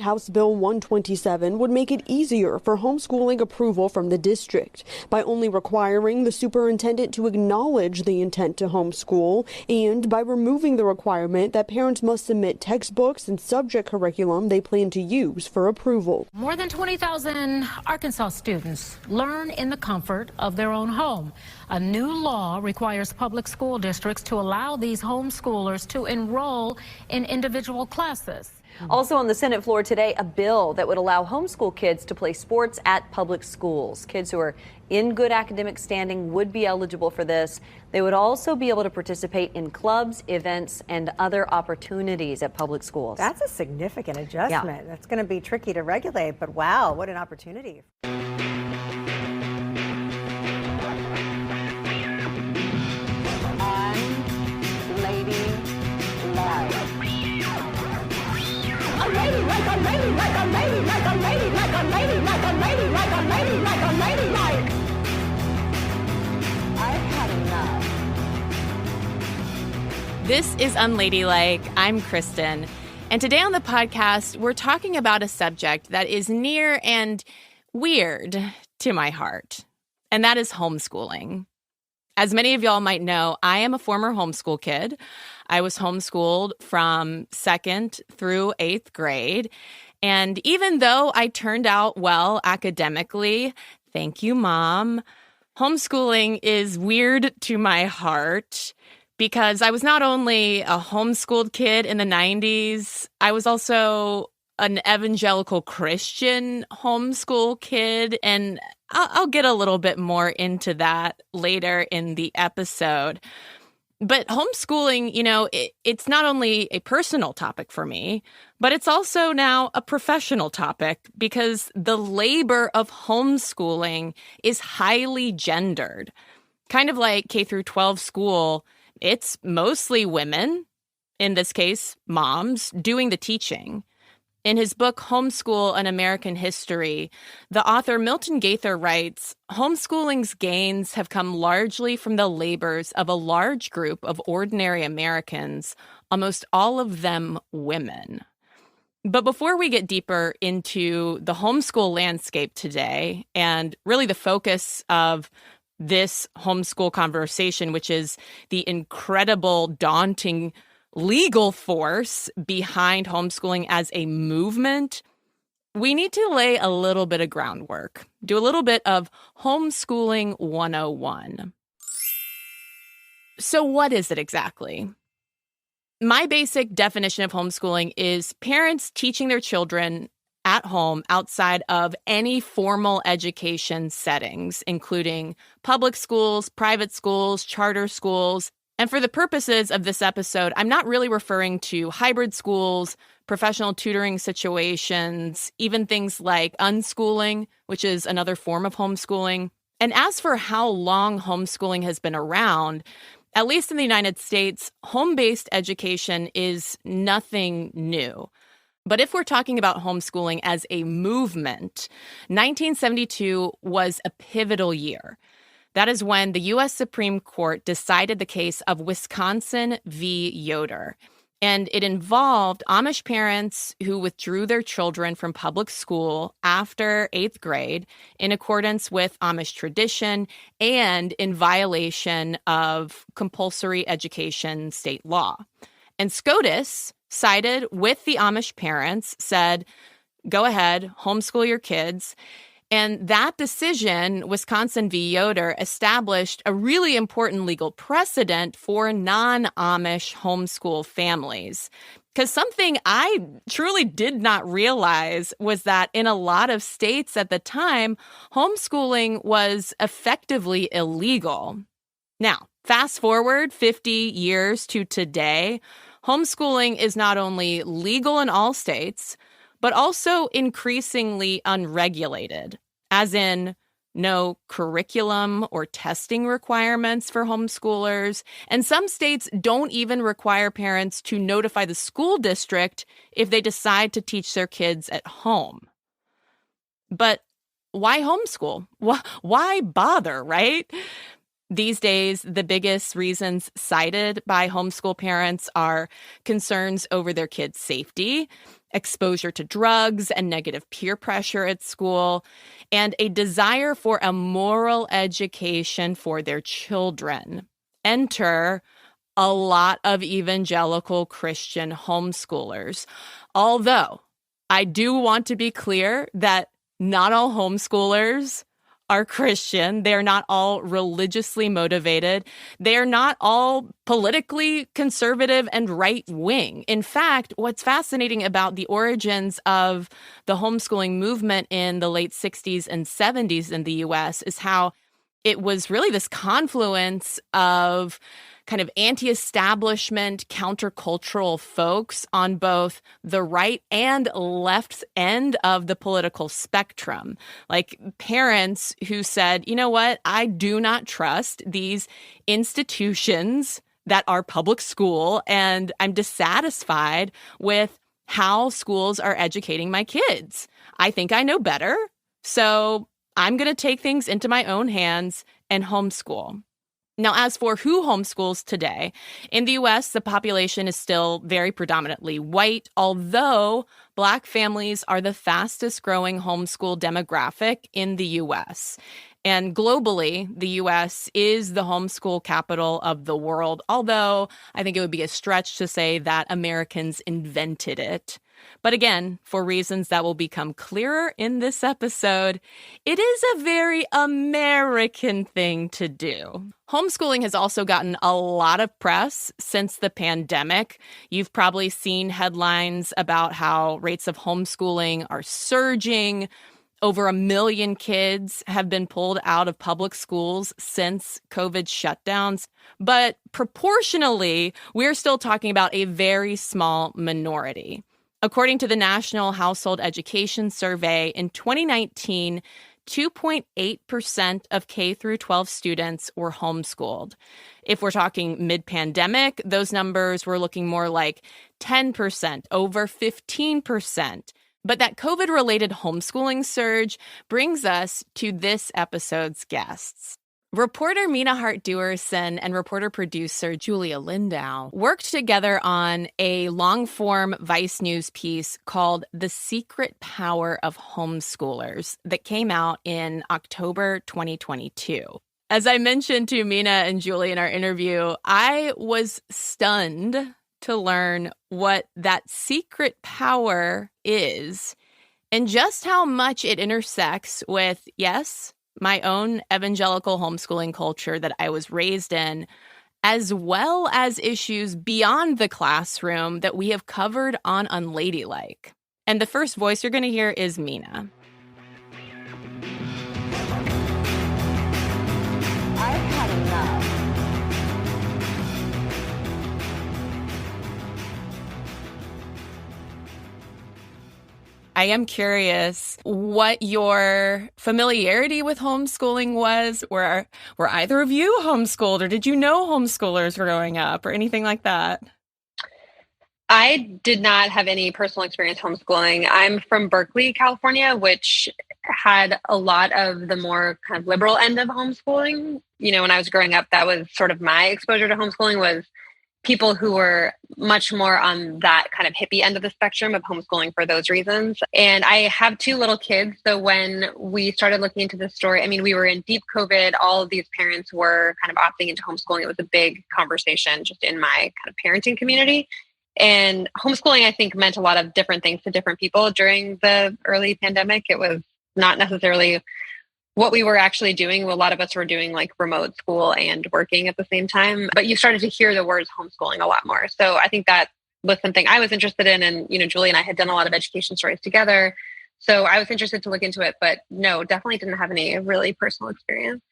House Bill 127 would make it easier for homeschooling approval from the district by only requiring the superintendent to acknowledge the intent to homeschool and by removing the requirement that parents must submit textbooks and subject curriculum they plan to use for approval. More than 20,000 Arkansas students learn in the comfort of their own home. A new law requires public school districts to allow these homeschoolers to enroll in individual classes. Also on the Senate floor today, a bill that would allow homeschool kids to play sports at public schools. Kids who are in good academic standing would be eligible for this. They would also be able to participate in clubs, events, and other opportunities at public schools. That's a significant adjustment. Yeah. That's going to be tricky to regulate, but wow, what an opportunity. This is Unladylike. I'm Cristen. And today on the podcast, we're talking about a subject that is near and weird to my heart, and that is homeschooling. As many of y'all might know, I am a former homeschool kid. I was homeschooled from 2nd through 8th grade. And even though I turned out well academically, thank you, Mom, homeschooling is weird to my heart because I was not only a homeschooled kid in the 90s, I was also an evangelical Christian homeschool kid, and I'll get a little bit more into that later in the episode. But homeschooling, it's not only a personal topic for me, but it's also now a professional topic because the labor of homeschooling is highly gendered. Kind of like K through 12 school, it's mostly women, in this case, moms, doing the teaching. In his book, Homeschool: An American History, the author Milton Gaither writes, homeschooling's gains have come largely from the labors of a large group of ordinary Americans, almost all of them women. But before we get deeper into the homeschool landscape today, and really the focus of this homeschool conversation, which is the incredible, daunting legal force behind homeschooling as a movement, we need to lay a little bit of groundwork, do a little bit of homeschooling 101. So what is it exactly? My basic definition of homeschooling is parents teaching their children at home outside of any formal education settings, including public schools, private schools, charter schools. And for the purposes of this episode, I'm not really referring to hybrid schools, professional tutoring situations, even things like unschooling, which is another form of homeschooling. And as for how long homeschooling has been around, at least in the United States, home-based education is nothing new. But if we're talking about homeschooling as a movement, 1972 was a pivotal year. That is when the U.S. Supreme Court decided the case of Wisconsin v. Yoder. And it involved Amish parents who withdrew their children from public school after 8th grade in accordance with Amish tradition and in violation of compulsory education state law. And SCOTUS sided with the Amish parents, said, go ahead, homeschool your kids. And that decision, Wisconsin v. Yoder, established a really important legal precedent for non-Amish homeschool families. Because something I truly did not realize was that in a lot of states at the time, homeschooling was effectively illegal. Now, fast forward 50 years to today, homeschooling is not only legal in all states, but also increasingly unregulated, as in no curriculum or testing requirements for homeschoolers. And some states don't even require parents to notify the school district if they decide to teach their kids at home. But why homeschool? Why bother, right? These days, the biggest reasons cited by homeschool parents are concerns over their kids' safety, exposure to drugs and negative peer pressure at school, and a desire for a moral education for their children. Enter a lot of evangelical Christian homeschoolers. Although I do want to be clear that not all homeschoolers are Christian. They're not all religiously motivated. They're not all politically conservative and right-wing. In fact, what's fascinating about the origins of the homeschooling movement in the late 60s and 70s in the U.S. is how it was really this confluence of kind of anti-establishment, countercultural folks on both the right and left end of the political spectrum. Like parents who said, you know what, I do not trust these institutions that are public school, and I'm dissatisfied with how schools are educating my kids. I think I know better, so I'm going to take things into my own hands and homeschool. Now, as for who homeschools today, in the U.S., the population is still very predominantly white, although Black families are the fastest growing homeschool demographic in the U.S. And globally, the U.S. is the homeschool capital of the world, although I think it would be a stretch to say that Americans invented it. But again, for reasons that will become clearer in this episode, it is a very American thing to do. Homeschooling has also gotten a lot of press since the pandemic. You've probably seen headlines about how rates of homeschooling are surging. Over 1 million kids have been pulled out of public schools since COVID shutdowns. But proportionally, we're still talking about a very small minority. According to the National Household Education Survey, in 2019, 2.8% of K through 12 students were homeschooled. If we're talking mid-pandemic, those numbers were looking more like 10%, over 15%. But that COVID-related homeschooling surge brings us to this episode's guests. Reporter Meena Hart Duerson and reporter-producer Julia Lindau worked together on a long-form Vice News piece called The Secret Power of Homeschoolers that came out in October 2022. As I mentioned to Meena and Julie in our interview, I was stunned to learn what that secret power is and just how much it intersects with, yes, my own evangelical homeschooling culture that I was raised in, as well as issues beyond the classroom that we have covered on Unladylike. And the first voice you're going to hear is Meena. I've had enough. I am curious what your familiarity with homeschooling was. Were either of you homeschooled, or did you know homeschoolers growing up, or anything like that? I did not have any personal experience homeschooling. I'm from Berkeley, California, which had a lot of the more kind of liberal end of homeschooling. You know, when I was growing up, that was sort of my exposure to homeschooling, was people who were much more on that kind of hippie end of the spectrum of homeschooling for those reasons. And I have 2 little kids. So when we started looking into this story, I mean, we were in deep COVID. All of these parents were kind of opting into homeschooling. It was a big conversation just in my kind of parenting community. And homeschooling, I think, meant a lot of different things to different people during the early pandemic. It was not necessarily what we were actually doing. A lot of us were doing like remote school and working at the same time, but you started to hear the words homeschooling a lot more. So I think that was something I was interested in. And, you know, Julie and I had done a lot of education stories together. So I was interested to look into it, but no, definitely didn't have any really personal experience.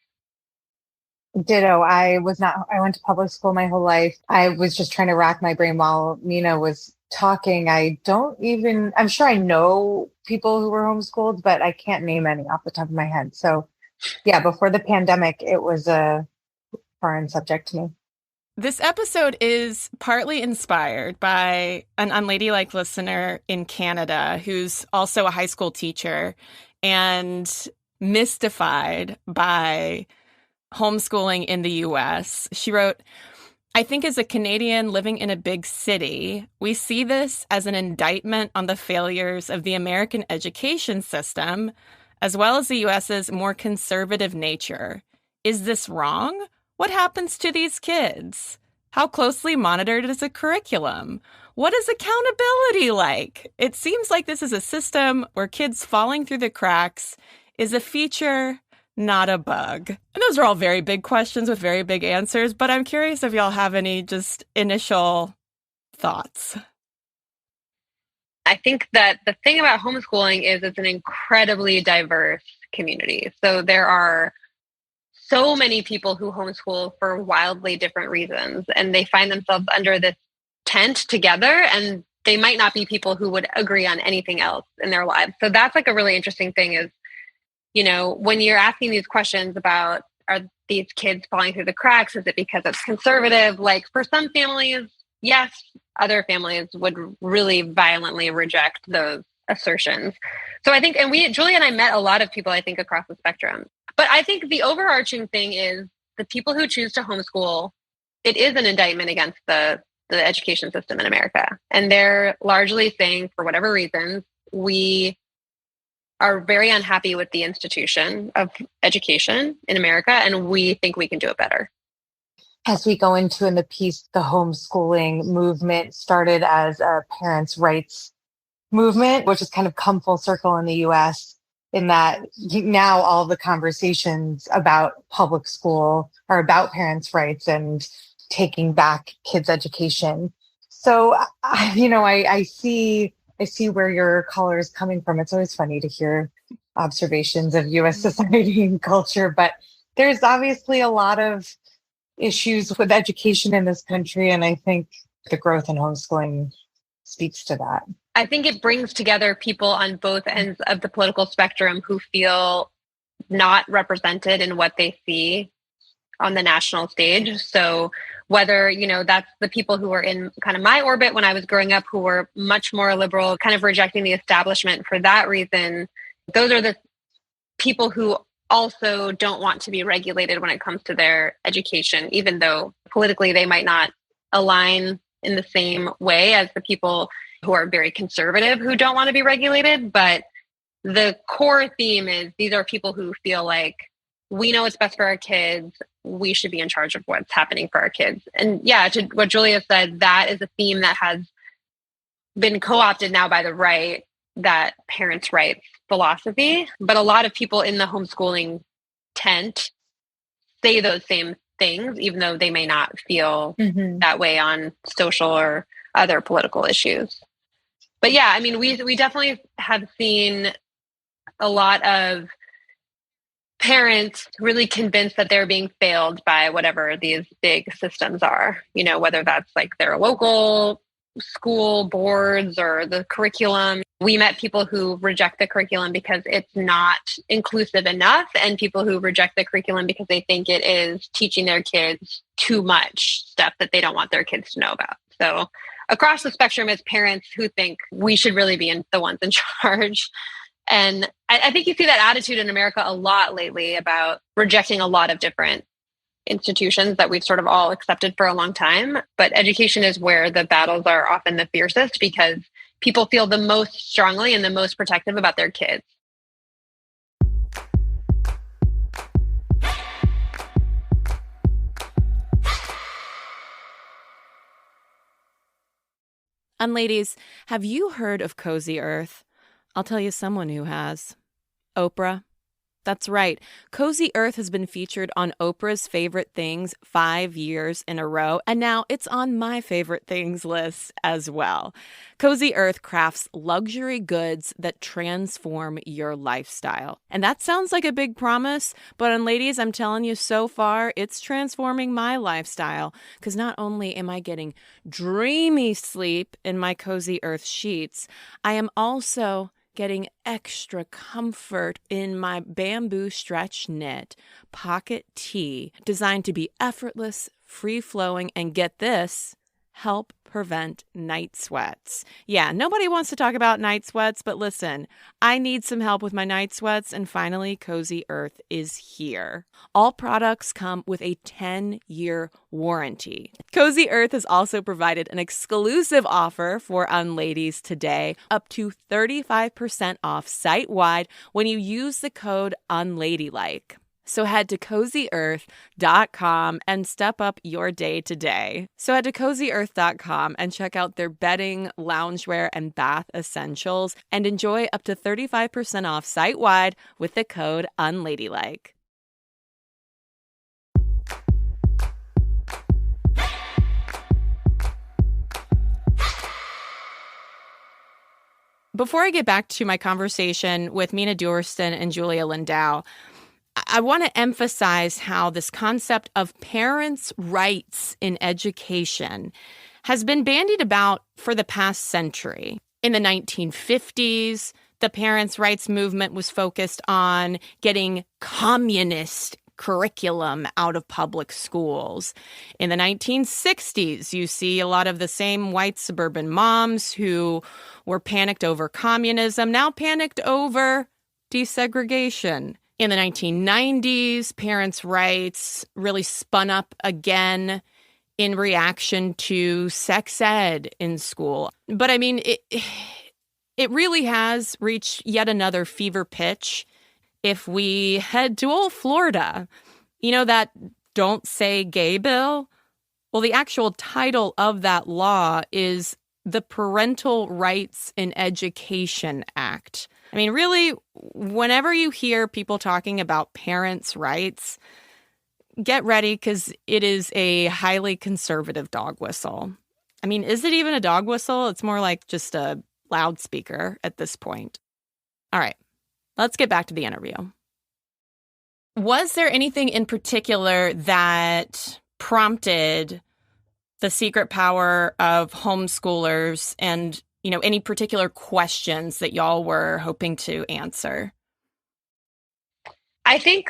Ditto. I went to public school my whole life. I was just trying to rack my brain while Meena was talking. I'm sure I know people who were homeschooled, but I can't name any off the top of my head. So yeah, before the pandemic, it was a foreign subject to me. This episode is partly inspired by an Unladylike listener in Canada who's also a high school teacher and mystified by homeschooling in the U.S. She wrote, I think as a Canadian living in a big city, we see this as an indictment on the failures of the American education system, as well as the U.S.'s more conservative nature. Is this wrong? What happens to these kids? How closely monitored is the curriculum? What is accountability like? It seems like this is a system where kids falling through the cracks is a feature, not a bug. And those are all very big questions with very big answers, but I'm curious if y'all have any just initial thoughts. I think that the thing about homeschooling is it's an incredibly diverse community. So there are so many people who homeschool for wildly different reasons, and they find themselves under this tent together, and they might not be people who would agree on anything else in their lives. So that's like a really interesting thing is, when you're asking these questions about, are these kids falling through the cracks? Is it because it's conservative? Like for some families, yes, other families would really violently reject those assertions. So I think, and Julia and I met a lot of people, I think, across the spectrum. But I think the overarching thing is the people who choose to homeschool, it is an indictment against the education system in America. And they're largely saying, for whatever reasons, we are very unhappy with the institution of education in America, and we think we can do it better. As we go into in the piece, the homeschooling movement started as a parents' rights movement, which has kind of come full circle in the US, in that now all the conversations about public school are about parents' rights and taking back kids' education. So, I see where your caller is coming from. It's always funny to hear observations of US society and culture, but there's obviously a lot of issues with education in this country. And I think the growth in homeschooling speaks to that. I think it brings together people on both ends of the political spectrum who feel not represented in what they see on the national stage. So whether, that's the people who were in kind of my orbit when I was growing up, who were much more liberal, kind of rejecting the establishment for that reason, those are the people who also don't want to be regulated when it comes to their education, even though politically they might not align in the same way as the people who are very conservative who don't want to be regulated. But the core theme is these are people who feel like we know what's best for our kids. We should be in charge of what's happening for our kids. And yeah, to what Julia said, that is a theme that has been co-opted now by the right, that parents' rights philosophy. But a lot of people in the homeschooling tent say those same things, even though they may not feel that way on social or other political issues. But yeah, I mean, we definitely have seen a lot of parents really convinced that they're being failed by whatever these big systems are, whether that's like their local school boards or the curriculum. We met people who reject the curriculum because it's not inclusive enough, and people who reject the curriculum because they think it is teaching their kids too much stuff that they don't want their kids to know about. So across the spectrum, it's parents who think we should really be the ones in charge. And I think you see that attitude in America a lot lately about rejecting a lot of different institutions that we've sort of all accepted for a long time. But education is where the battles are often the fiercest because people feel the most strongly and the most protective about their kids. Unladies, have you heard of Cozy Earth? I'll tell you someone who has. Oprah. That's right. Cozy Earth has been featured on Oprah's Favorite Things 5 years in a row, and now it's on my favorite things list as well. Cozy Earth crafts luxury goods that transform your lifestyle. And that sounds like a big promise, but ladies, I'm telling you, so far, it's transforming my lifestyle. Because not only am I getting dreamy sleep in my Cozy Earth sheets, I am also getting extra comfort in my bamboo stretch knit pocket tee, designed to be effortless, free-flowing, and get this, help prevent night sweats. Yeah, nobody wants to talk about night sweats, but listen, I need some help with my night sweats, and finally, Cozy Earth is here. All products come with a 10-year warranty. Cozy Earth has also provided an exclusive offer for Unladies today, up to 35% off site-wide when you use the code Unladylike. So head to CozyEarth.com and step up your day today. So head to CozyEarth.com and check out their bedding, loungewear, and bath essentials and enjoy up to 35% off site-wide with the code Unladylike. Before I get back to my conversation with Meena Duerson and Julia Lindau, I want to emphasize how this concept of parents' rights in education has been bandied about for the past century. In the 1950s, the parents' rights movement was focused on getting communist curriculum out of public schools. In the 1960s, you see a lot of the same white suburban moms who were panicked over communism, now panicked over desegregation. In the 1990s, parents' rights really spun up again in reaction to sex ed in school. But I mean, it really has reached yet another fever pitch if we head to old Florida. You know that Don't Say Gay bill? Well, the actual title of that law is the Parental Rights in Education Act. I mean, really, whenever you hear people talking about parents' rights, get ready because it is a highly conservative dog whistle. I mean, is it even a dog whistle? It's more like just a loudspeaker at this point. All right, let's get back to the interview. Was there anything in particular that prompted the Secret Power of Homeschoolers and, you know, any particular questions that y'all were hoping to answer? I think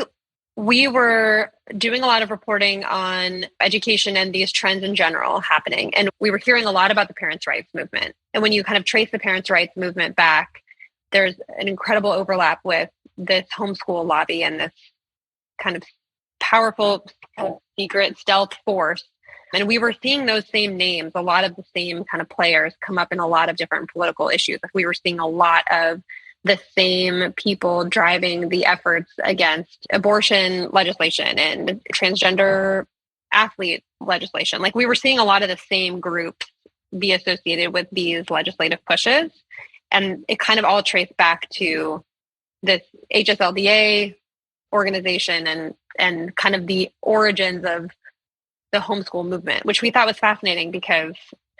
we were doing a lot of reporting on education and these trends in general happening. And we were hearing a lot about the parents' rights movement. And when you kind of trace the parents' rights movement back, there's an incredible overlap with this homeschool lobby and this kind of powerful secret stealth force. And we were seeing those same names, a lot of the same kind of players come up in a lot of different political issues. Like we were seeing a lot of the same people driving the efforts against abortion legislation and transgender athlete legislation. Like we were seeing a lot of the same groups be associated with these legislative pushes. And it kind of all traced back to this HSLDA organization and kind of the origins of the homeschool movement, which we thought was fascinating because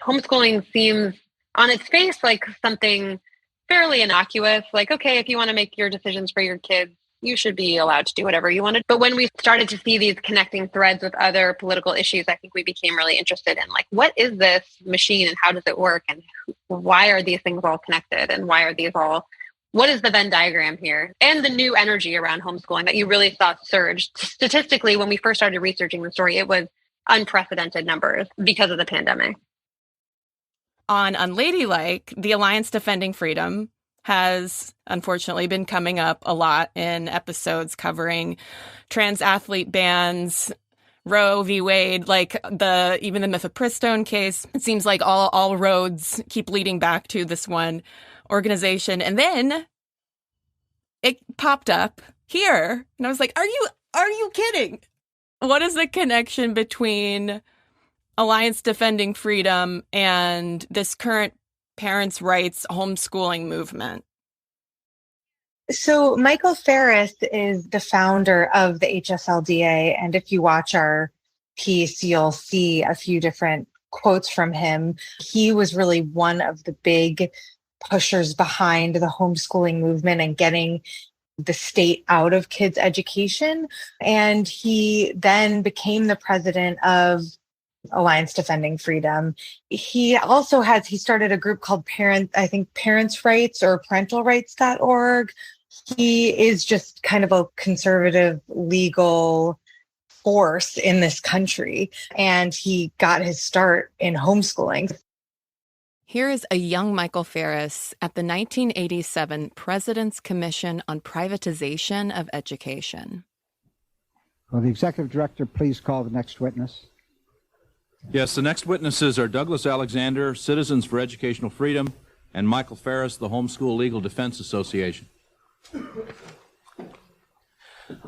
homeschooling seems on its face like something fairly innocuous. Like, okay, if you want to make your decisions for your kids, you should be allowed to do whatever you want to. But when we started to see these connecting threads with other political issues, I think we became really interested in like, what is this machine and how does it work? And why are these things all connected? And why are these all, what is the Venn diagram here? And the new energy around homeschooling that you really saw surge. Statistically, when we first started researching the story, it was unprecedented numbers because of the pandemic. On Unladylike, the Alliance Defending Freedom has unfortunately been coming up a lot in episodes covering trans athlete bans, Roe v. Wade, like even the Mifepristone case. It seems like all roads keep leading back to this one organization. And then it popped up here. And I was like, are you kidding? What is the connection between Alliance Defending Freedom and this current parents' rights homeschooling movement? So Michael Ferris is the founder of the HSLDA. And if you watch our piece, you'll see a few different quotes from him. He was really one of the big pushers behind the homeschooling movement and getting the state out of kids' education. And he then became the president of Alliance Defending Freedom. He also he started a group called Parents' Rights or parentalrights.org. He is just kind of a conservative legal force in this country. And he got his start in homeschooling. Here is a young Michael Ferris at the 1987 President's Commission on Privatization of Education. Will the executive director please call the next witness? Yes, the next witnesses are Douglas Alexander, Citizens for Educational Freedom, and Michael Ferris, the Homeschool Legal Defense Association.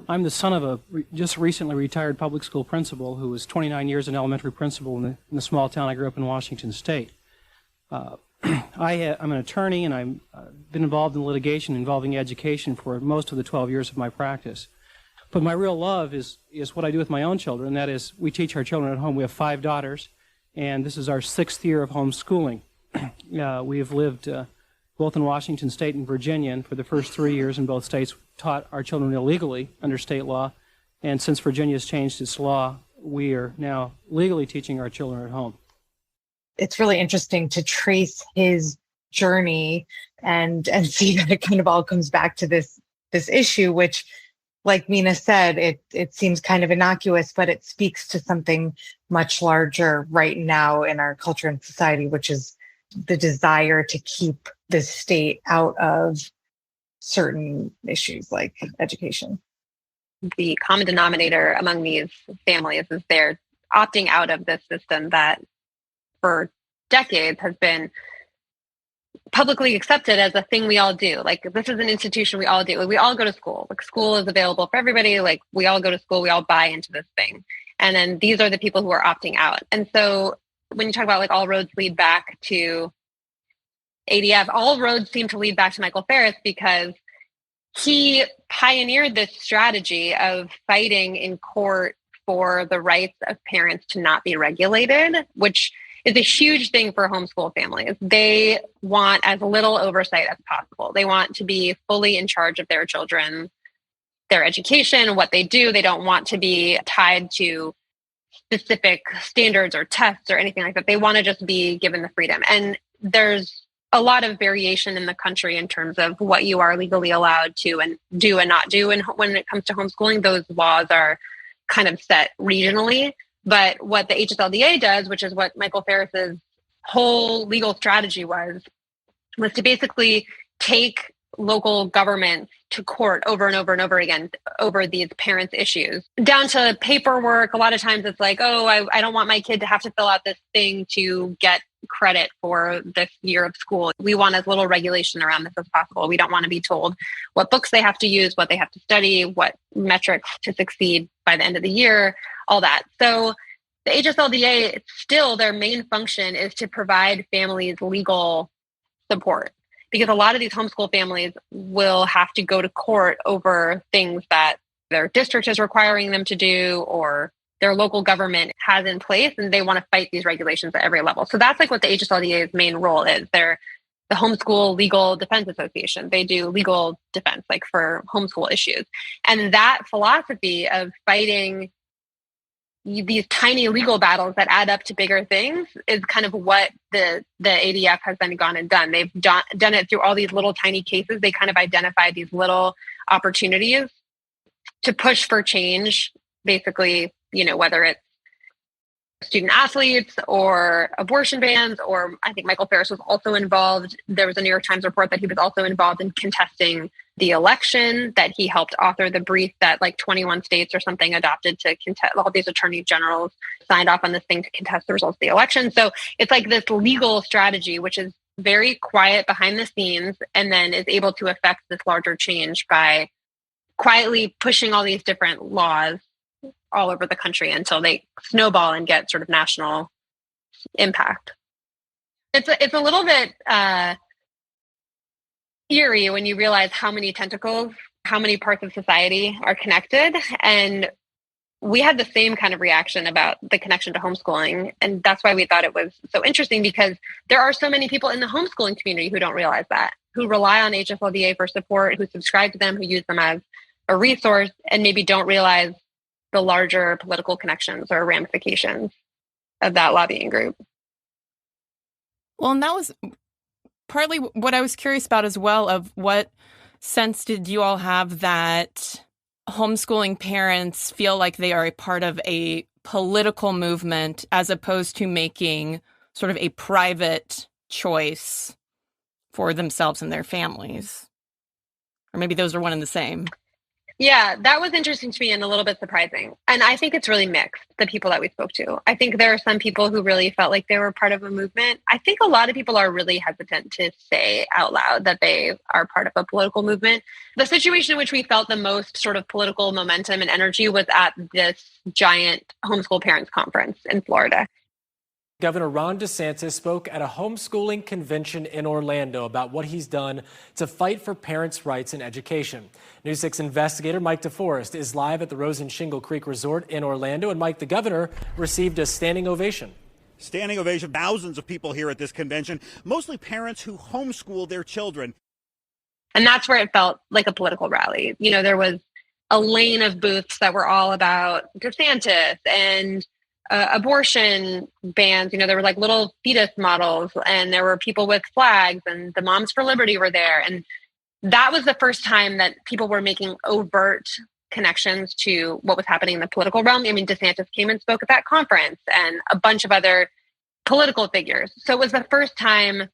I'm the son of a just recently retired public school principal who was 29 years an elementary principal in the small town I grew up in, Washington State. I'm an attorney, and I've been involved in litigation involving education for most of the 12 years of my practice. But my real love is what I do with my own children. And that is, we teach our children at home. We have 5 daughters, and this is our 6th year of homeschooling. We have lived both in Washington State and Virginia, and for the first 3 years in both states, taught our children illegally under state law. And since Virginia has changed its law, we are now legally teaching our children at home. It's really interesting to trace his journey and see that it kind of all comes back to this issue, which, like Meena said, it seems kind of innocuous, but it speaks to something much larger right now in our culture and society, which is the desire to keep the state out of certain issues like education. The common denominator among these families is they're opting out of this system that for decades has been publicly accepted as a thing we all do. Like, this is an institution we all do. Like, we all go to school. Like, school is available for everybody. Like, we all go to school. We all buy into this thing. And then these are the people who are opting out. And so when you talk about like all roads lead back to ADF, all roads seem to lead back to Michael Ferris because he pioneered this strategy of fighting in court for the rights of parents to not be regulated, which is a huge thing for homeschool families. They want as little oversight as possible. They want to be fully in charge of their children, their education, what they do. They don't want to be tied to specific standards or tests or anything like that. They want to just be given the freedom. And there's a lot of variation in the country in terms of what you are legally allowed to and do and not do. And when it comes to homeschooling, those laws are kind of set regionally. But what the HSLDA does, which is what Michael Ferris's whole legal strategy was to basically take local governments to court over and over and over again over these parents' issues, down to paperwork. A lot of times it's like, oh, I don't want my kid to have to fill out this thing to get credit for this year of school. We want as little regulation around this as possible. We don't want to be told what books they have to use, what they have to study, what metrics to succeed by the end of the year, all that. So the HSLDA, still their main function is to provide families legal support, because a lot of these homeschool families will have to go to court over things that their district is requiring them to do or their local government has in place, and they want to fight these regulations at every level. So that's like what the HSLDA's main role is. They're the Homeschool Legal Defense Association. They do legal defense, like for homeschool issues. And that philosophy of fighting these tiny legal battles that add up to bigger things is kind of what the ADF has then gone and done. They've done it through all these little tiny cases. They kind of identify these little opportunities to push for change, basically, whether it's student athletes or abortion bans, or I think Michael Ferris was also involved. There was a New York Times report that he was also involved in contesting the election, that he helped author the brief that like 21 states or something adopted to contest. All these attorney generals signed off on this thing to contest the results of the election. So it's like this legal strategy, which is very quiet behind the scenes, and then is able to affect this larger change by quietly pushing all these different laws all over the country until they snowball and get sort of national impact. It's a little bit eerie when you realize how many tentacles, how many parts of society are connected. And we had the same kind of reaction about the connection to homeschooling. And that's why we thought it was so interesting, because there are so many people in the homeschooling community who don't realize that, who rely on HSLDA for support, who subscribe to them, who use them as a resource, and maybe don't realize the larger political connections or ramifications of that lobbying group. Well, and that was partly what I was curious about as well, of what sense did you all have that homeschooling parents feel like they are a part of a political movement as opposed to making sort of a private choice for themselves and their families. Or maybe those are one and the same. Yeah, that was interesting to me and a little bit surprising. And I think it's really mixed, the people that we spoke to. I think there are some people who really felt like they were part of a movement. I think a lot of people are really hesitant to say out loud that they are part of a political movement. The situation in which we felt the most sort of political momentum and energy was at this giant homeschool parents conference in Florida. Governor Ron DeSantis spoke at a homeschooling convention in Orlando about what he's done to fight for parents' rights in education. News 6 investigator Mike DeForest is live at the Rose and Shingle Creek Resort in Orlando. And Mike, the governor received a standing ovation. Standing ovation, thousands of people here at this convention, mostly parents who homeschool their children. And that's where it felt like a political rally. You know, there was a lane of booths that were all about DeSantis and abortion bans. You know, there were like little fetus models, and there were people with flags, and the Moms for Liberty were there. And that was the first time that people were making overt connections to what was happening in the political realm. I mean, DeSantis came and spoke at that conference, and a bunch of other political figures. So it was the first time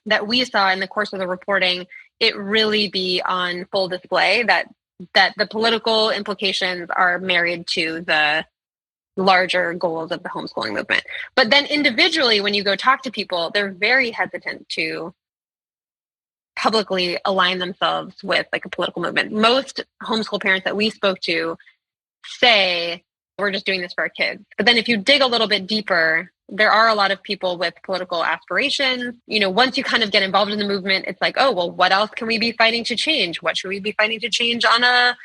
that we saw in the course of the reporting it really be on full display that the political implications are married to the larger goals of the homeschooling movement. But then individually, when you go talk to people, they're very hesitant to publicly align themselves with like a political movement. Most homeschool parents that we spoke to say, we're just doing this for our kids. But then if you dig a little bit deeper, there are a lot of people with political aspirations. You know, once you kind of get involved in the movement, it's like, oh, well, what else can we be fighting to change? What should we be fighting to change on a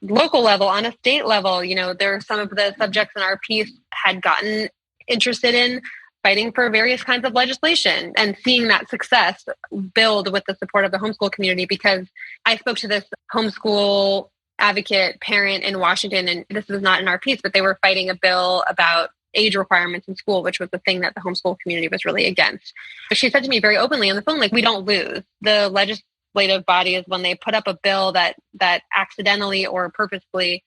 local level, on a state level? You know, there are some of the subjects in our piece had gotten interested in fighting for various kinds of legislation and seeing that success build with the support of the homeschool community. Because I spoke to this homeschool advocate parent in Washington, and this is not in our piece, but they were fighting a bill about age requirements in school, which was the thing that the homeschool community was really against. But she said to me very openly on the phone, like, we don't lose. The legislative bodies, when they put up a bill that accidentally or purposefully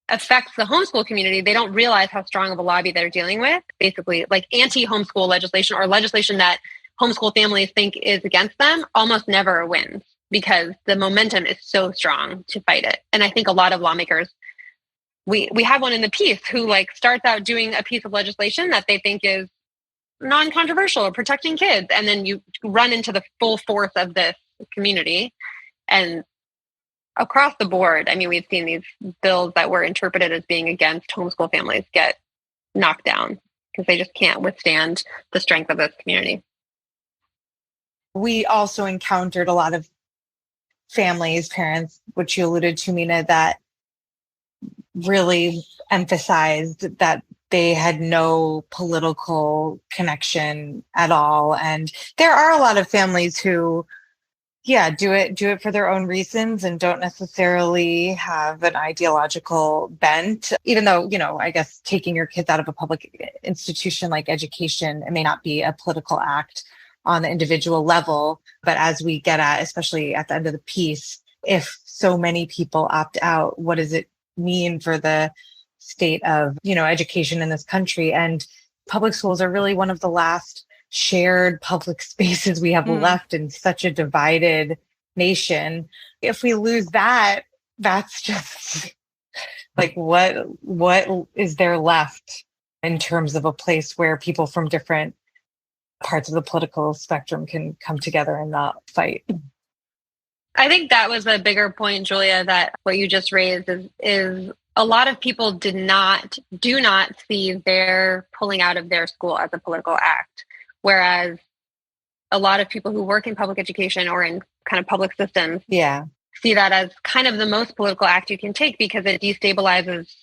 affects the homeschool community, they don't realize how strong of a lobby they're dealing with. Basically, like anti-homeschool legislation or legislation that homeschool families think is against them almost never wins because the momentum is so strong to fight it. And I think a lot of lawmakers, we have one in the piece who like starts out doing a piece of legislation that they think is non-controversial or protecting kids. And then you run into the full force of this community. And across the board, I mean, we've seen these bills that were interpreted as being against homeschool families get knocked down because they just can't withstand the strength of this community. We also encountered a lot of families, parents, which you alluded to, Meena, that really emphasized that they had no political connection at all. And there are a lot of families who, do it for their own reasons and don't necessarily have an ideological bent, even though, you know, I guess taking your kids out of a public institution like education, it may not be a political act on the individual level. But as we get at, especially at the end of the piece, if so many people opt out, what does it mean for the state of, you know, education in this country? And public schools are really one of the last shared public spaces we have left in such a divided nation. If we lose that, that's just like, what is there left in terms of a place where people from different parts of the political spectrum can come together and not fight? I think that was a bigger point, Julia, that what you just raised is a lot of people do not see their pulling out of their school as a political act. Whereas a lot of people who work in public education or in kind of public systems see that as kind of the most political act you can take because it destabilizes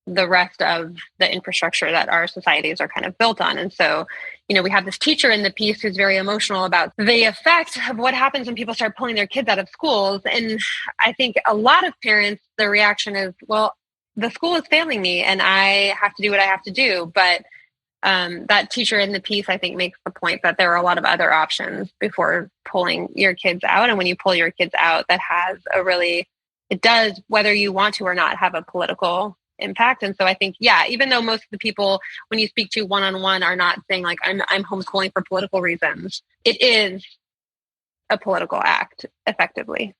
the rest of the infrastructure that our societies are kind of built on. And so, you know, we have this teacher in the piece who's very emotional about the effect of what happens when people start pulling their kids out of schools. And I think a lot of parents, the reaction is, well, the school is failing me and I have to do what I have to do. But that teacher in the piece, I think, makes the point that there are a lot of other options before pulling your kids out. And when you pull your kids out, that has it does, whether you want to or not, have a political impact. And so I think, yeah, even though most of the people, when you speak to one-on-one, are not saying like, I'm homeschooling for political reasons, it is a political act, effectively.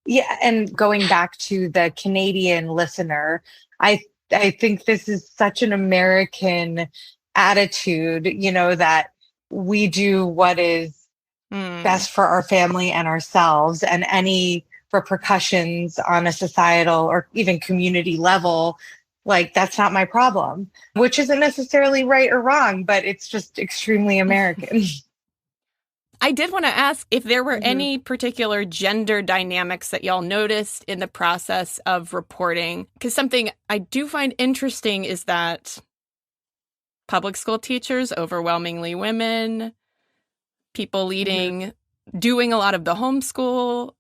Yeah, and going back to the Canadian listener, I think this is such an American attitude, that we do what is best for our family and ourselves, and any repercussions on a societal or even community level, like, that's not my problem, which isn't necessarily right or wrong, but it's just extremely American. I did want to ask if there were any particular gender dynamics that y'all noticed in the process of reporting, because something I do find interesting is that public school teachers, overwhelmingly women, people leading, doing a lot of the homeschool,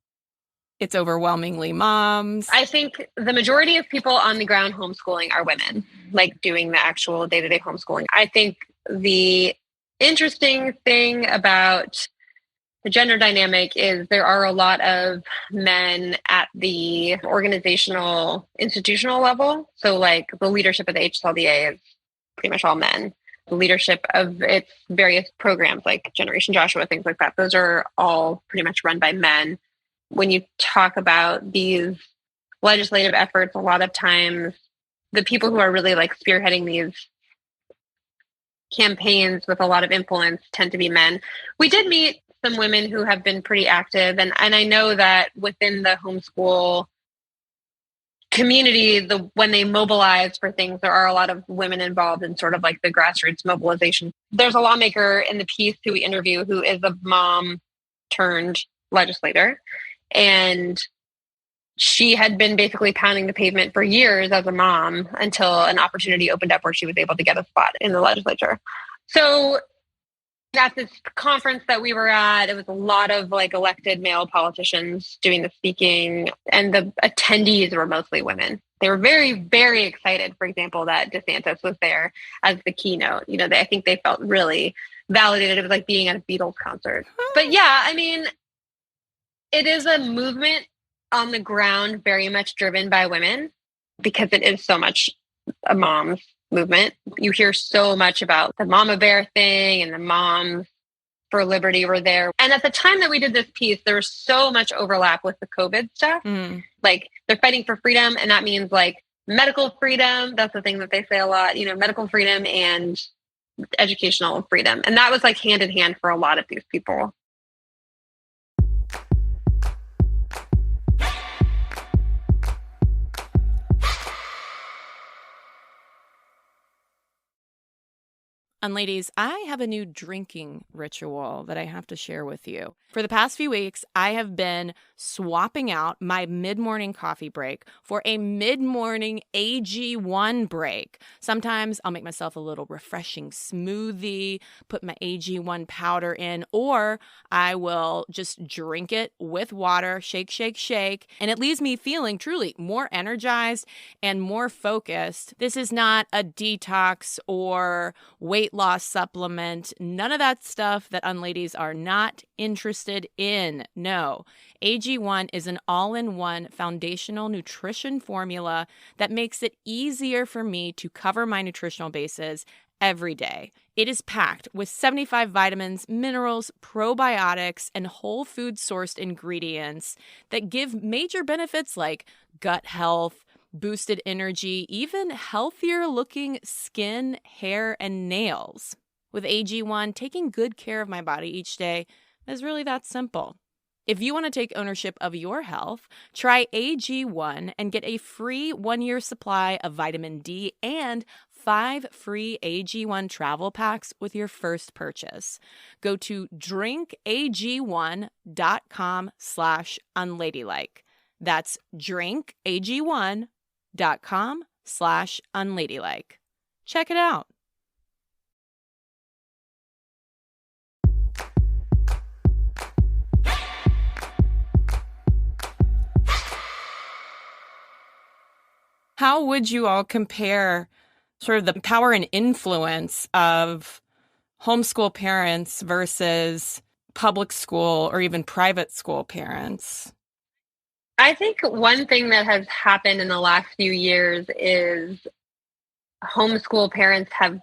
it's overwhelmingly moms. I think the majority of people on the ground homeschooling are women, like doing the actual day-to-day homeschooling. I think the interesting thing about the gender dynamic is there are a lot of men at the organizational, institutional level. So like the leadership of the HSLDA is pretty much all men. The leadership of its various programs like Generation Joshua, things like that, those are all pretty much run by men. When you talk about these legislative efforts, a lot of times the people who are really like spearheading these campaigns with a lot of influence tend to be men. We did meet some women who have been pretty active, and I know that within the homeschool community, when they mobilize for things, there are a lot of women involved in sort of like the grassroots mobilization. There's a lawmaker in the piece who we interview who is a mom turned legislator, and she had been basically pounding the pavement for years as a mom until an opportunity opened up where she was able to get a spot in the legislature. So at this conference that we were at, it was a lot of like elected male politicians doing the speaking, and the attendees were mostly women. They were very, very excited, for example, that DeSantis was there as the keynote. I think they felt really validated. It was like being at a Beatles concert. But yeah, I mean, it is a movement on the ground very much driven by women because it is so much a mom's movement. You hear so much about the mama bear thing, and the moms for liberty were there. And at the time that we did this piece, there was so much overlap with the COVID stuff. Like, they're fighting for freedom, and that means like medical freedom. That's the thing that they say a lot, medical freedom and educational freedom. And that was like hand in hand for a lot of these people. Ladies, I have a new drinking ritual that I have to share with you. For the past few weeks, I have been swapping out my mid-morning coffee break for a mid-morning AG1 break. Sometimes I'll make myself a little refreshing smoothie, put my AG1 powder in, or I will just drink it with water, shake, shake, shake, and it leaves me feeling truly more energized and more focused. This is not a detox or weight loss supplement, none of that stuff that unladies are not interested in. No, AG1 is an all-in-one foundational nutrition formula that makes it easier for me to cover my nutritional bases every day. It is packed with 75 vitamins, minerals, probiotics, and whole food sourced ingredients that give major benefits like gut health, boosted energy, even healthier looking skin, hair, and nails. With AG1, taking good care of my body each day is really that simple. If you want to take ownership of your health, try AG1 and get a free 1-year supply of vitamin D and 5 free AG1 travel packs with your first purchase. Go to drinkag1.com/unladylike. That's drinkag1.com/unladylike. Check it out. How would you all compare sort of the power and influence of homeschool parents versus public school or even private school parents? I think one thing that has happened in the last few years is homeschool parents have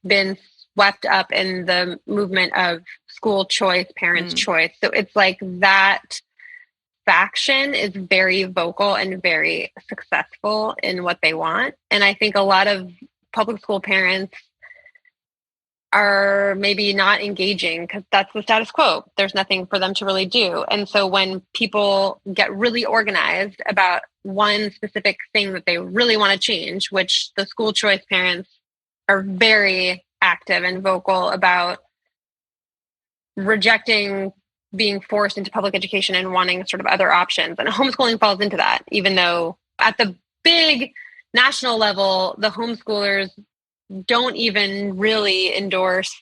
been swept up in the movement of school choice, parents' choice. So it's like that faction is very vocal and very successful in what they want. And I think a lot of public school parents are maybe not engaging because that's the status quo. There's nothing for them to really do. And so when people get really organized about one specific thing that they really want to change, which the school choice parents are very active and vocal about rejecting being forced into public education and wanting sort of other options. And homeschooling falls into that, even though at the big national level, the homeschoolers don't even really endorse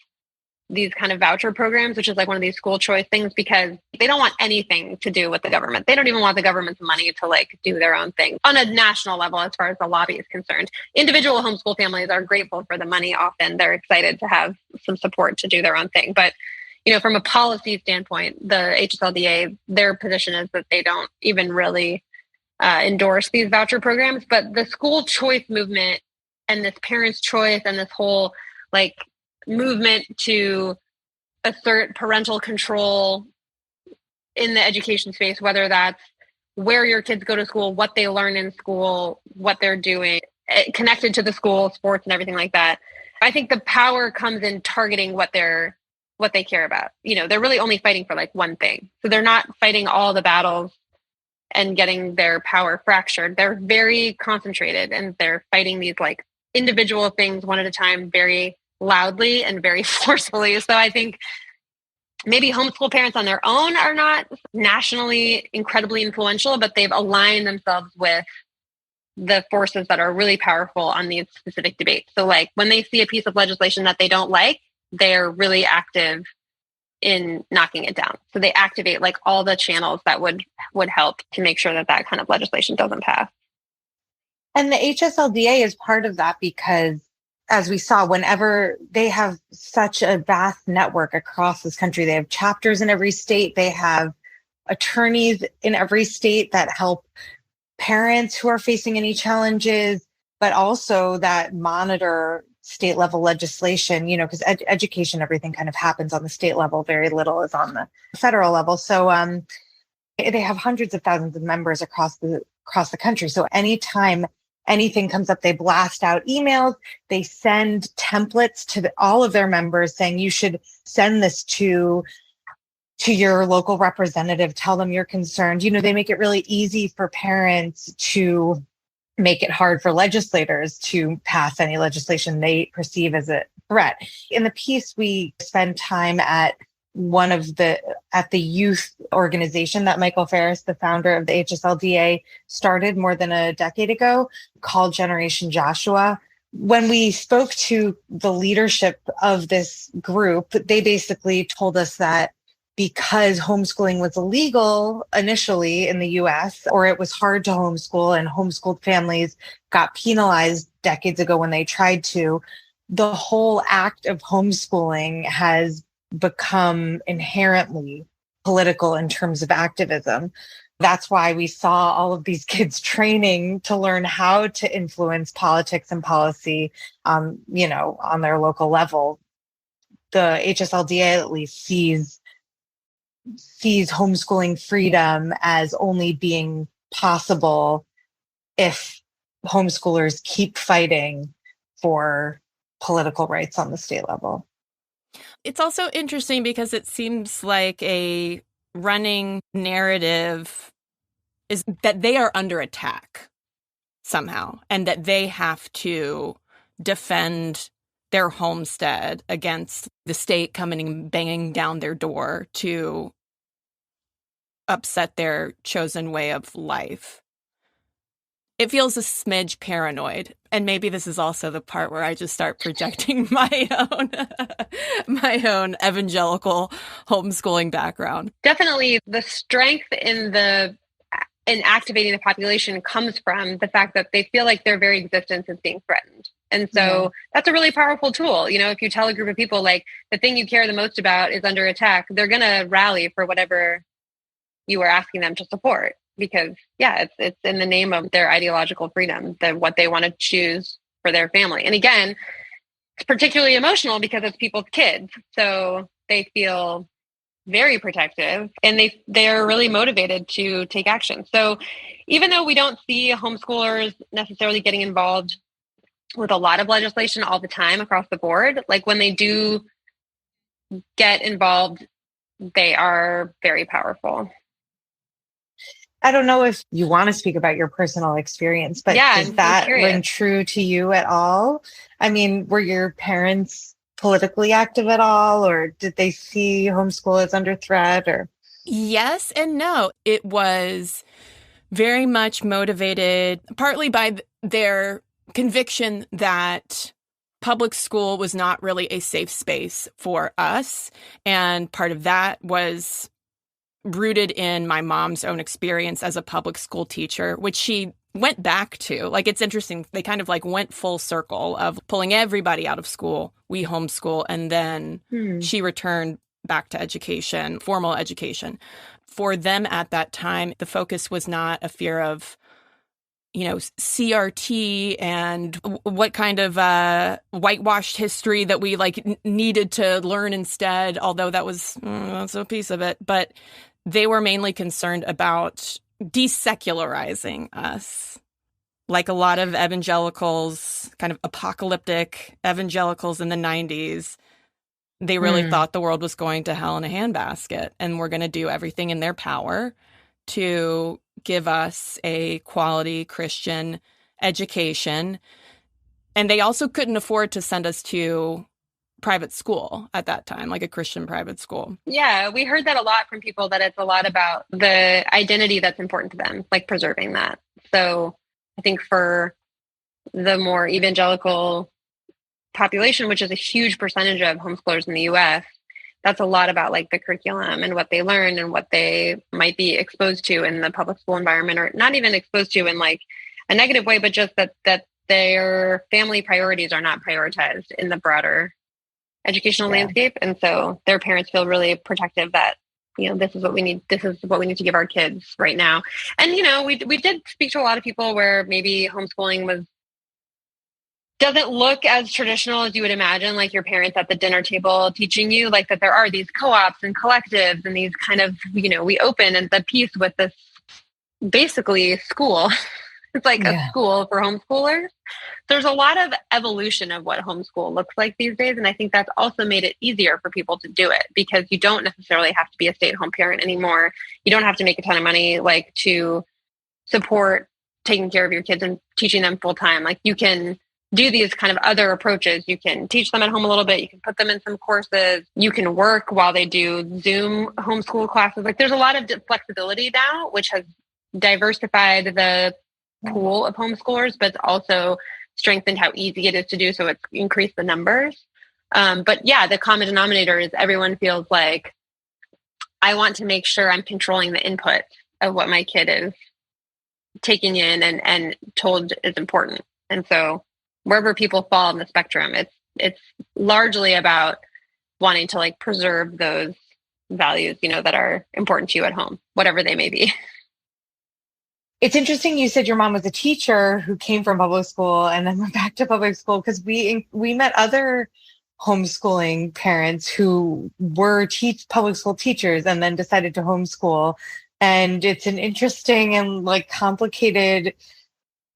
these kind of voucher programs, which is like one of these school choice things, because they don't want anything to do with the government. They don't even want the government's money to like do their own thing on a national level as far as the lobby is concerned. Individual homeschool families are grateful for the money. Often they're excited to have some support to do their own thing. But from a policy standpoint, the HSLDA, their position is that they don't even really endorse these voucher programs. But the school choice movement and this parents' choice and this whole like movement to assert parental control in the education space, whether that's where your kids go to school, what they learn in school, what they're doing, connected to the school, sports and everything like that. I think the power comes in targeting what they care about. They're really only fighting for like one thing. So they're not fighting all the battles and getting their power fractured. They're very concentrated and they're fighting these like individual things one at a time, very loudly and very forcefully. So I think maybe homeschool parents on their own are not nationally incredibly influential, but they've aligned themselves with the forces that are really powerful on these specific debates. So like when they see a piece of legislation that they don't like, they're really active in knocking it down. So they activate like all the channels that would help to make sure that kind of legislation doesn't pass. And the HSLDA is part of that because, as we saw, whenever they have such a vast network across this country, they have chapters in every state, they have attorneys in every state that help parents who are facing any challenges, but also that monitor state level legislation, because education, everything kind of happens on the state level. Very little is on the federal level. So they have hundreds of thousands of members across the country. So anytime anything comes up, they blast out emails. They send templates to all of their members saying, you should send this to your local representative. Tell them you're concerned. They make it really easy for parents to make it hard for legislators to pass any legislation they perceive as a threat. In the piece, we spend time at the youth organization that Michael Ferris, the founder of the HSLDA, started more than a decade ago, called Generation Joshua. When we spoke to the leadership of this group, they basically told us that because homeschooling was illegal initially in the US, or it was hard to homeschool and homeschooled families got penalized decades ago when they tried to, the whole act of homeschooling has become inherently political in terms of activism. That's why we saw all of these kids training to learn how to influence politics and policy, on their local level. The HSLDA at least sees homeschooling freedom as only being possible if homeschoolers keep fighting for political rights on the state level. It's also interesting because it seems like a running narrative is that they are under attack somehow and that they have to defend their homestead against the state coming and banging down their door to upset their chosen way of life. It feels a smidge paranoid. And maybe this is also the part where I just start projecting my own evangelical homeschooling background. Definitely the strength in activating the population comes from the fact that they feel like their very existence is being threatened. And so that's a really powerful tool. If you tell a group of people like the thing you care the most about is under attack, they're going to rally for whatever you are asking them to support. because it's in the name of their ideological freedom, what they want to choose for their family. And again, it's particularly emotional because it's people's kids. So they feel very protective and they're really motivated to take action. So even though we don't see homeschoolers necessarily getting involved with a lot of legislation all the time across the board, like when they do get involved, they are very powerful. I don't know if you want to speak about your personal experience, but does that ring true to you at all? I mean, were your parents politically active at all, or did they see homeschool as under threat? Or yes and no. It was very much motivated partly by their conviction that public school was not really a safe space for us. And part of that was rooted in my mom's own experience as a public school teacher, which she went back to. Like, it's interesting. They kind of like went full circle of pulling everybody out of school. We homeschool. And then she returned back to education, formal education. For them at that time, the focus was not a fear of, CRT and what kind of whitewashed history that we needed to learn instead, although that was that's a piece of it. But they were mainly concerned about desecularizing us. Like a lot of evangelicals, kind of apocalyptic evangelicals in the 90s, they really thought the world was going to hell in a handbasket and were going to do everything in their power to give us a quality Christian education. And they also couldn't afford to send us to private school at that time, like a Christian private school. Yeah, we heard that a lot from people, that it's a lot about the identity that's important to them, like preserving that. So I think for the more evangelical population, which is a huge percentage of homeschoolers in the US, that's a lot about like the curriculum and what they learn and what they might be exposed to in the public school environment, or not even exposed to in like a negative way, but just that their family priorities are not prioritized in the broader educational landscape. And so their parents feel really protective that, this is what we need. This is what we need to give our kids right now. And, we did speak to a lot of people where maybe homeschooling doesn't look as traditional as you would imagine, like your parents at the dinner table teaching you, like that there are these co-ops and collectives and these kind of, we open and the piece with this basically school. It's like a school for homeschoolers. There's a lot of evolution of what homeschool looks like these days. And I think that's also made it easier for people to do it, because you don't necessarily have to be a stay-at-home parent anymore. You don't have to make a ton of money, to support taking care of your kids and teaching them full time. Like, you can do these kind of other approaches. You can teach them at home a little bit. You can put them in some courses. You can work while they do Zoom homeschool classes. Like, there's a lot of flexibility now, which has diversified the pool of homeschoolers, but also strengthened how easy it is to do. So it's increased the numbers. But yeah, the common denominator is everyone feels like, I want to make sure I'm controlling the input of what my kid is taking in and told is important. And so wherever people fall on the spectrum, it's largely about wanting to preserve those values, that are important to you at home, whatever they may be. It's interesting you said your mom was a teacher who came from public school and then went back to public school, because we met other homeschooling parents who were public school teachers and then decided to homeschool. And it's an interesting and complicated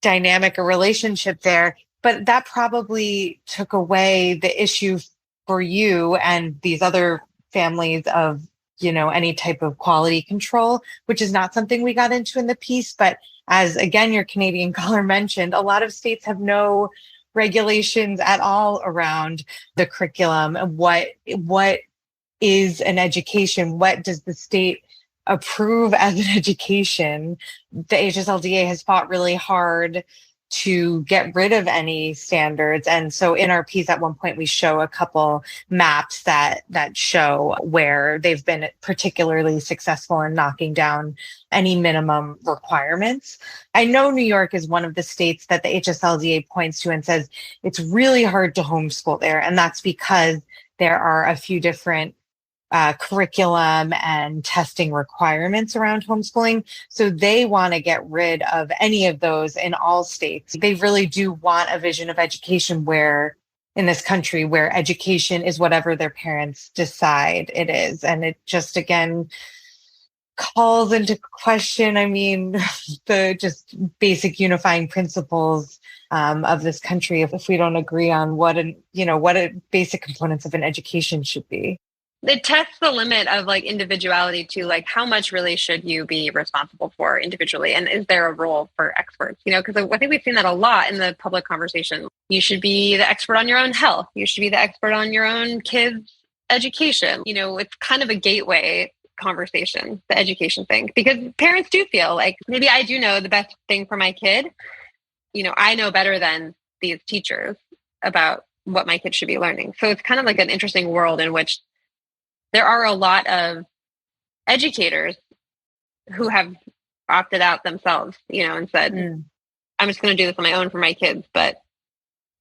dynamic or relationship there. But that probably took away the issue for you and these other families of, any type of quality control, which is not something we got into in the piece. But as, again, your Canadian caller mentioned, a lot of states have no regulations at all around the curriculum and what is an education. What does the state approve as an education? The HSLDA has fought really hard to get rid of any standards. And so in our piece, at one point, we show a couple maps that show where they've been particularly successful in knocking down any minimum requirements. I know New York is one of the states that the HSLDA points to and says it's really hard to homeschool there. And that's because there are a few different curriculum and testing requirements around homeschooling. So they want to get rid of any of those in all states. They really do want a vision of education in this country where education is whatever their parents decide it is. And it just, again, calls into question, the just basic unifying principles of this country if we don't agree on what basic components of an education should be. It tests the limit of individuality too, how much really should you be responsible for individually, and is there a role for experts? Because I think we've seen that a lot in the public conversation. You should be the expert on your own health. You should be the expert on your own kids' education. It's kind of a gateway conversation, the education thing, because parents do feel like maybe I do know the best thing for my kid. I know better than these teachers about what my kid should be learning. So it's kind of an interesting world in which there are a lot of educators who have opted out themselves, and said, I'm just going to do this on my own for my kids. But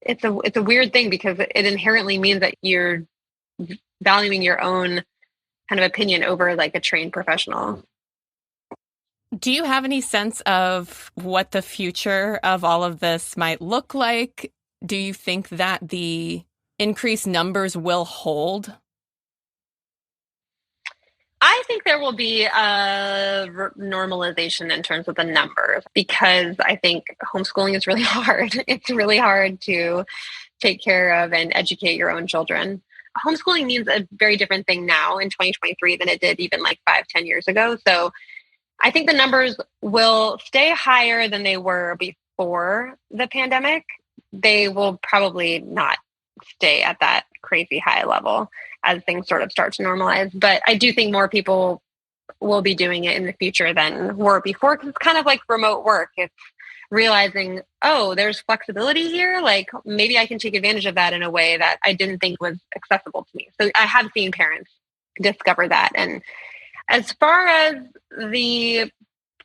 it's a weird thing because it inherently means that you're valuing your own kind of opinion over a trained professional. Do you have any sense of what the future of all of this might look like? Do you think that the increased numbers will hold? I think there will be a normalization in terms of the numbers, because I think homeschooling is really hard. It's really hard to take care of and educate your own children. Homeschooling means a very different thing now in 2023 than it did even 5-10 years ago. So I think the numbers will stay higher than they were before the pandemic. They will probably not stay at that crazy high level as things sort of start to normalize. But I do think more people will be doing it in the future than were before, because it's kind of like remote work. It's realizing, oh, there's flexibility here. Maybe I can take advantage of that in a way that I didn't think was accessible to me. So I have seen parents discover that. And as far as the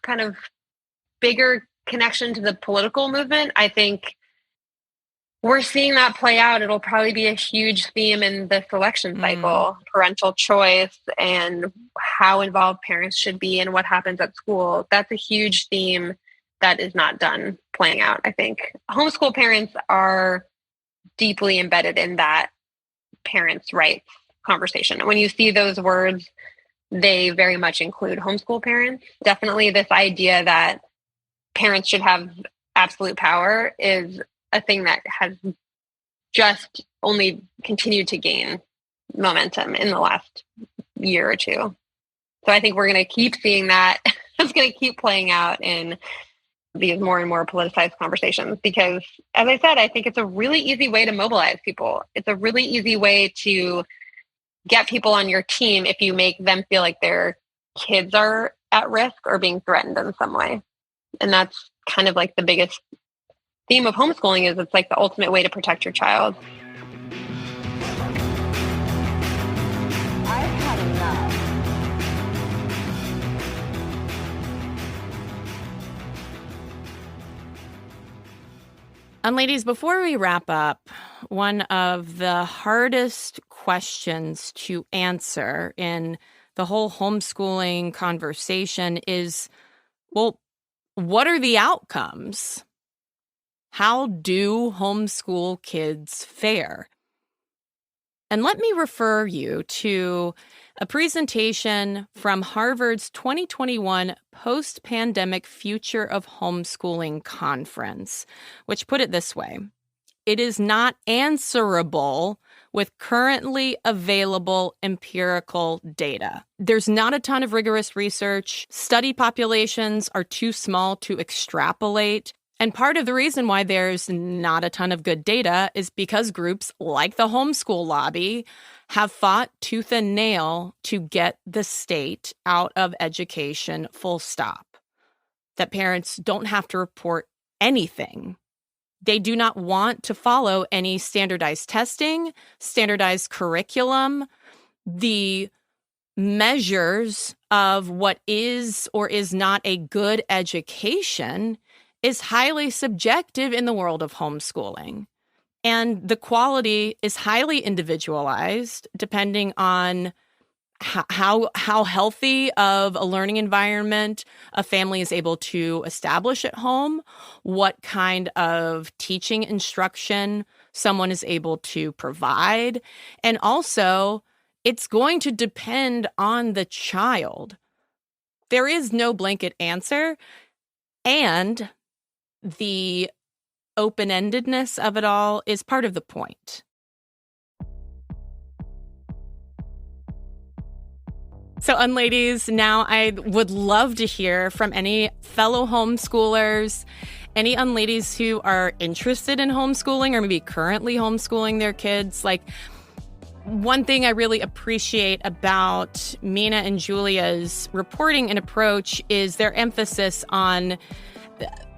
kind of bigger connection to the political movement, I think we're seeing that play out. It'll probably be a huge theme in this election cycle, parental choice and how involved parents should be and what happens at school. That's a huge theme that is not done playing out, I think. Homeschool parents are deeply embedded in that parents' rights conversation. And when you see those words, they very much include homeschool parents. Definitely this idea that parents should have absolute power is a thing that has just only continued to gain momentum in the last year or two. So I think we're going to keep seeing that. It's going to keep playing out in these more and more politicized conversations, because, as I said, I think it's a really easy way to mobilize people. It's a really easy way to get people on your team if you make them feel like their kids are at risk or being threatened in some way. And that's kind of the biggest theme of homeschooling, is it's the ultimate way to protect your child. I've had enough. Ladies, before we wrap up, one of the hardest questions to answer in the whole homeschooling conversation is, well, what are the outcomes? How do homeschool kids fare? And let me refer you to a presentation from Harvard's 2021 Post-Pandemic Future of Homeschooling Conference, which put it this way: it is not answerable with currently available empirical data. There's not a ton of rigorous research. Study populations are too small to extrapolate. And part of the reason why there's not a ton of good data is because groups like the homeschool lobby have fought tooth and nail to get the state out of education, full stop. That parents don't have to report anything. They do not want to follow any standardized testing, standardized curriculum. The measures of what is or is not a good education is highly subjective in the world of homeschooling. And the quality is highly individualized depending on how healthy of a learning environment a family is able to establish at home, what kind of teaching instruction someone is able to provide, and also it's going to depend on the child. There is no blanket answer, and the open-endedness of it all is part of the point. So, Unladies, now I would love to hear from any fellow homeschoolers, any Unladies who are interested in homeschooling or maybe currently homeschooling their kids. Like, one thing I really appreciate about Meena and Julia's reporting and approach is their emphasis on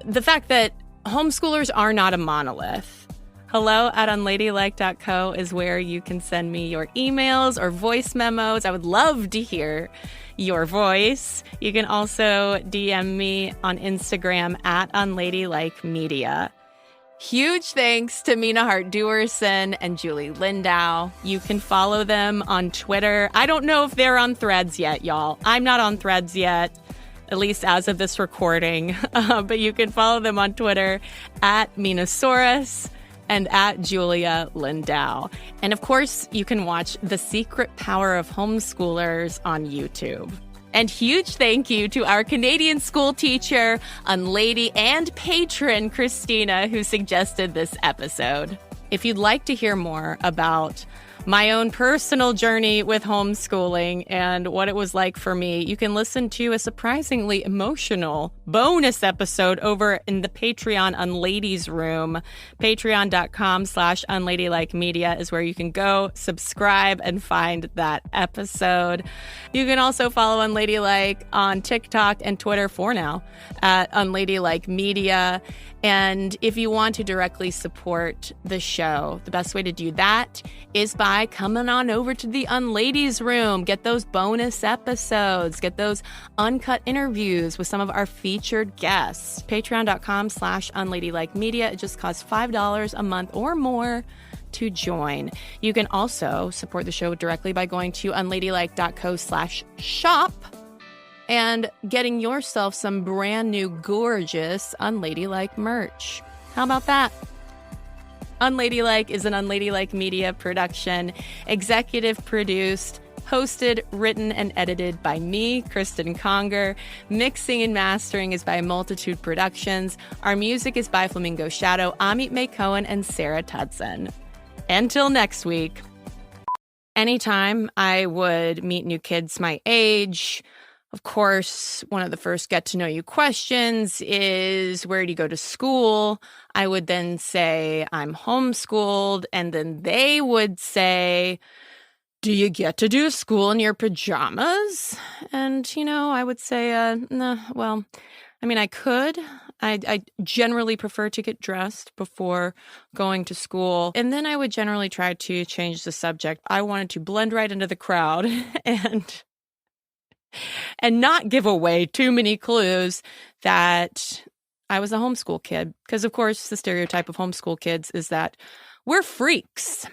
the fact that homeschoolers are not a monolith. hello@unladylike.co is where you can send me your emails or voice memos. I would love to hear your voice. You can also DM me on Instagram @unladylikemedia. Huge thanks to Meena Hart Duerson and Julie Lindau. You can follow them on Twitter. I don't know if they're on Threads yet, y'all. I'm not on Threads yet, at least as of this recording. But you can follow them on Twitter @Meenasaurus and @Julia Lindau. And of course, you can watch The Secret Power of Homeschoolers on YouTube. And huge thank you to our Canadian school teacher, unlady, and patron, Christina, who suggested this episode. If you'd like to hear more about my own personal journey with homeschooling and what it was like for me, you can listen to a surprisingly emotional bonus episode over in the Patreon Unladies room. Patreon.com/unladylikemedia is where you can go, subscribe, and find that episode. You can also follow Unladylike on TikTok and Twitter for now @unladylikemedia. And if you want to directly support the show, the best way to do that is by coming on over to the Unladies room. Get those bonus episodes, get those uncut interviews with some of our featured guests. Patreon.com/unladylikemedia. It just costs $5 a month or more to join. You can also support the show directly by going to unladylike.co/shop and getting yourself some brand new gorgeous Unladylike merch. How about that? Unladylike is an Unladylike Media production, executive produced, hosted, written, and edited by me, Cristen Conger. Mixing and mastering is by Multitude Productions. Our music is by Flamingo Shadow, Amit May Cohen, and Sarah Tudson. Until next week. Anytime I would meet new kids my age, of course, one of the first get-to-know-you questions is, where do you go to school? I would then say, I'm homeschooled. And then they would say, do you get to do school in your pajamas? And, I would say, no, well, I mean, I could. I generally prefer to get dressed before going to school. And then I would generally try to change the subject. I wanted to blend right into the crowd and not give away too many clues that I was a homeschool kid. Because, of course, the stereotype of homeschool kids is that we're freaks.